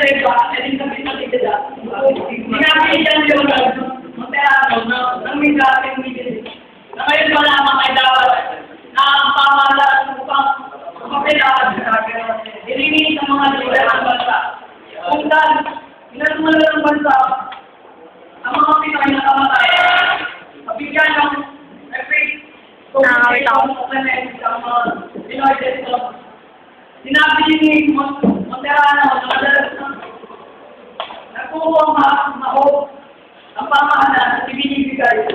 Pwede ba? Pwede kami nakikita. Sinabi niya yung magperaso ng migrating meeting. Na ngayon pa lamang ay dapat na ang pamahalaan upang mapilaan ilinis ang mga lider ng bansa. Kung saan, inasumala ng bansa ang mga Pinoy na kamatay. Mabigyan ng effect kung hindi ang mga Pinoy dito. Sinabi ni Monterano na madalas nagkukuha ang pamahalaan at ibinibigay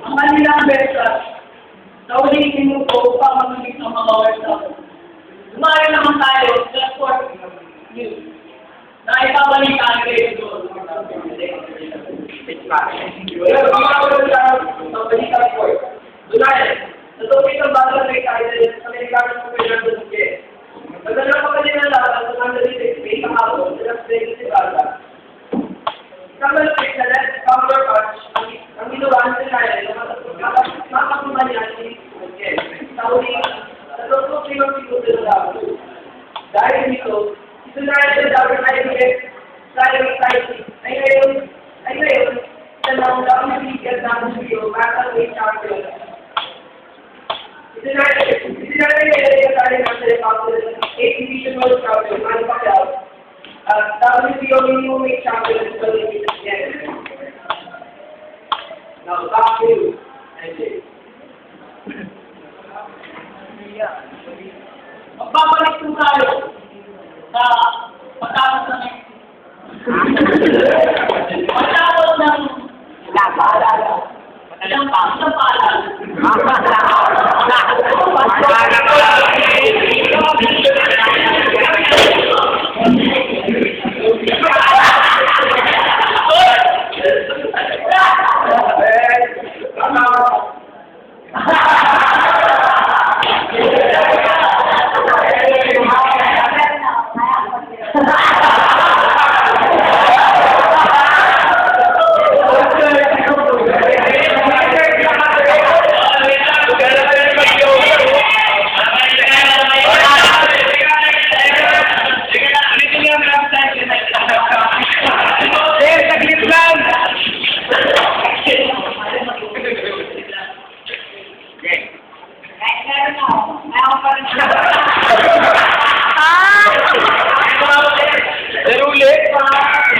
ang kanilang besta sa huling minuto upang magiging ng mga OFW. Lumayo naman tayo sa sport news na ipabalik ang grade doon. Natupit ang bago ng Kaiser sa Amerikano sa Fernando Duque. Nagdala pa kanina lahat ang tumanda-ditik may kahapon sa Las-Vegas si Barca. Kamalapit na counterpunch ang ginawa sa Kaiser na makakumanyan ni Duque. Sa huling, natutupit ng pituto na dapat. Dahil dito, ito na rin sa dapat ay ngayon, sa mga WBC at WBO, Master Champion. Ito na rin yung tayo ng Telepaco, 8 Division World Champion, Manny Pacquiao, at WBO Minimum Weight Champion sa Olympics again. Now, back to you, NJ. Magbabalik po tayo sa pagkakot ng Isang paalala.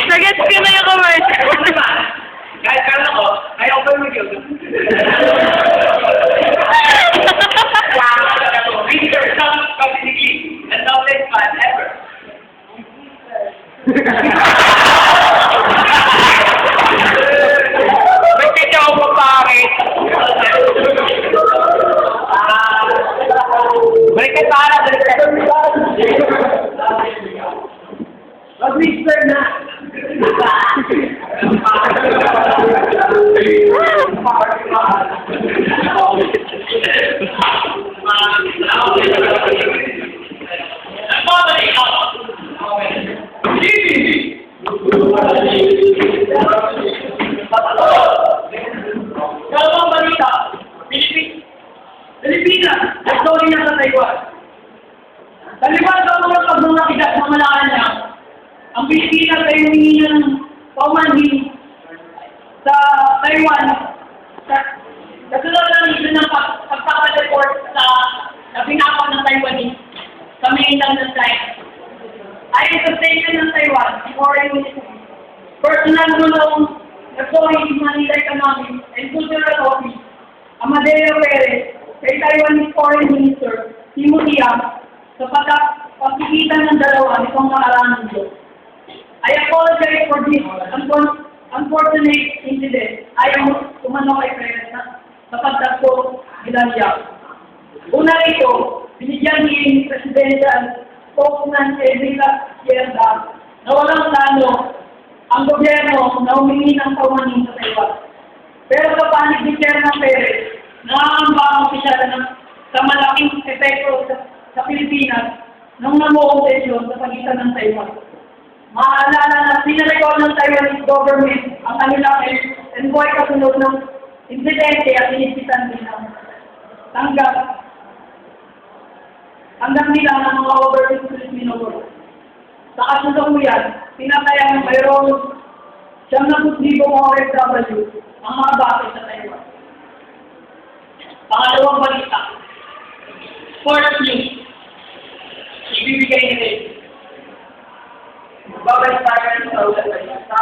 Nag-gets ko na yung commercial. Kahit kala ko, ayaw ko yung yun. Peter, some publicly, and now let's find ever. May kanya ako mapangit. Balikan para, balikan. Mag-whisper na. Dalawang balita, Pilipinas, sorry na sa Taiwan. Taliwan sa mga pagmamakigat ng Malacanang, ang Pilipinas ay humingi ng paumanhin sa Taiwan kasunod ng ito ng pagpapaliport na pinakaw ng Taiwanese sa mainland ng China. Ayon sa statement ng Taiwan, Foreign Ministry, personal nung nagsorry sa Manila Economic and Cultural Office, Amadeo Perez, kay Taiwanese Foreign Minister, Timothy Yam, sa pagkikitan ng dalawa nitong nakaraang mundo. I apologize for this unfortunate incident. Ayaw kumano kay Perez sa pagdagpo bilang Yam. Una rito, binigyan ni Presidential spokesman Enrique Sierra na walang plano ang gobyerno na humingi ng paumanhin sa Taiwan. Pero sa panig ni Chairman Perez, nangangamba ang opisyal sa malaking epekto sa Pilipinas nung namuontesyon sa pagitan ng Taiwan. Maalala na pinarecord ng Taiwanese government ang kanilang envoy kasunod ng insidente at inisitan din ng tanggap nila ng mga overseas Filipino workers. Sa kasalukuyan, tinatayang mayroong 7,000 OFW ang mga base sa Taiwan. Pangalawang balita. Fourth news. Ibibigay nila ito. Babalik tayo sa ulat balita.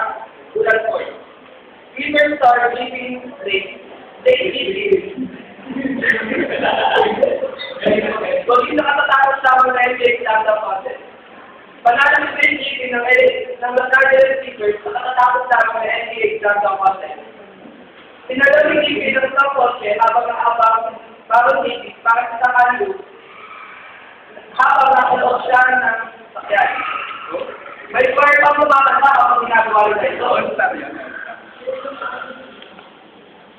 Ulat point. Women start living rate. Kung hindi nakatatapos sa mga exam na process. Panalo ng PhD ng Lazard Receivers na nakatatapos sa mga NCA exam na process. Sinalo ni TV ng top kotse habang nahabang bagong titig para sa kanilo habang nakulog siya ng sakyan. May square pang lumakanta kapag ginagawa nila ito.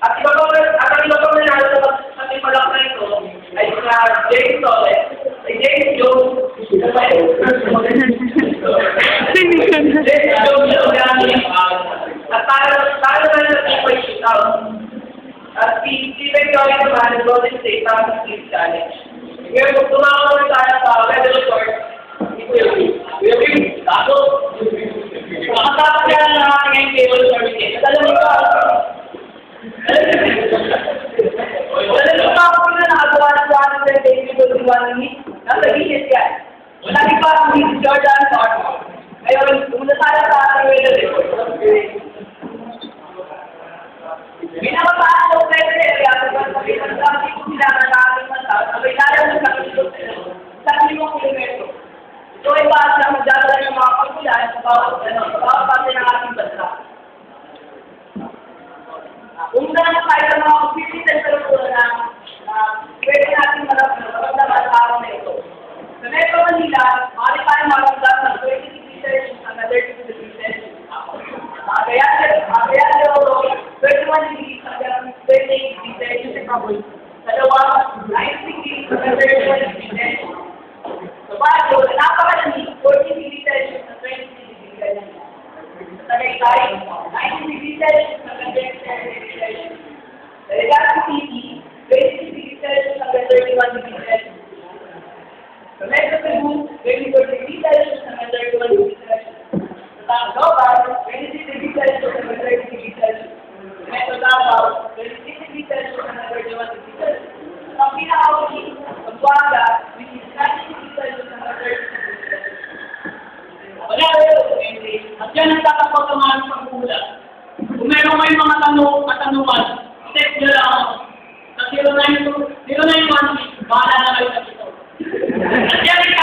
At ang iba pang nanalo sa tipalak na ito ay sa James Soles, ay James Jones, at tayo na ng Equal Shootout. At si Stephen Joy naman ng Golden State Thomas Sleep Challenge. Ngayon, kung tumawag tayo sa Rebel Court, Will, tato. Makatapos yan na aking cable services. At alam mo ba, alam mo ba kung na nakagawa ng plano sa David Rodriguez ni? Nasa gilid yan. Lagi pa ang Miss Jordan Sarko. Ngayon, pumunta tayo sa ating Rebel Court. Binababaan ng secretary at ang sabi ko sila na namin matawag na may lalang ng sa 5 kilometro. Ito ay baas na magdadala ng mga pagkulan sa bawat parte ng ating bansa. Kung na tayo ng mga official sa lukulan na pwede natin maramdaman sa araw na ito. Sa Metro Manila, maaari tayong maramdaman ng 20 research hanggang 30 research. Kaya 21 degrees hanggang 28 degrees sa Kabul. Dalawa, 9 degrees hanggang 31 degrees. Sa Baguio, napakalamig, 14 degrees Celsius na 20 degrees Celsius. Sa Tagaytay, 19 degrees Celsius hanggang 27 degrees Celsius. Sa Legazpi City, 20 degrees Celsius hanggang 31 degrees Celsius. Sa Metro Cebu, 24 degrees Celsius hanggang 31 degrees Celsius. Sa Tacloban, 26 degrees Celsius hanggang 30 degrees Celsius. Sa Metro Davao, 26 degrees Celsius hanggang 31 degrees Celsius. Ang pinaka-uli, Pampanga, which is 90 degrees Celsius hanggang 30 degrees Celsius. Wala rin, at yan ang tatapos ang mga pagkulat. Kung meron kayong mga katanungan, text nyo lang ako. Sa 091, bahala na kayo sa ito. At yan ang